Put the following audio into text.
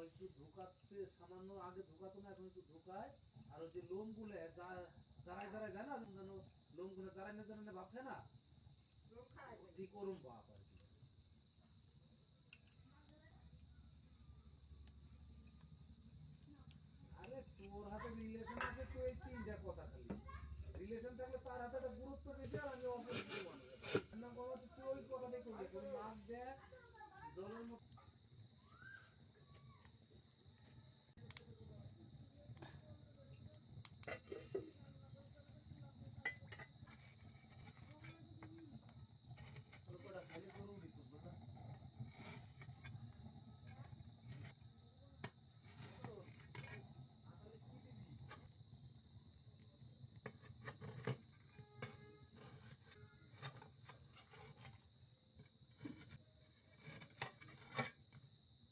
একটু ঢুকাতে সামান্য আগে ঢুকাতো না, এখন একটু ঢুকায়। আর ওই যে লোমগুলো যারাই যারাই যায় না যেন লোমগুলো যারাই না যেন ভাবছে না ঠিক ওরম ভাব আর কি। আরে তোর হাতে রিলেশন আছে তো এই তিনটা কথা খালি। রিলেশন থাকলে তার হাতে একটা গুরুত্ব বেশি আর আমি অপরিচিত মানুষ। তুই ওই কথাটাই করলি, তোর নাক দেখ জলের মতো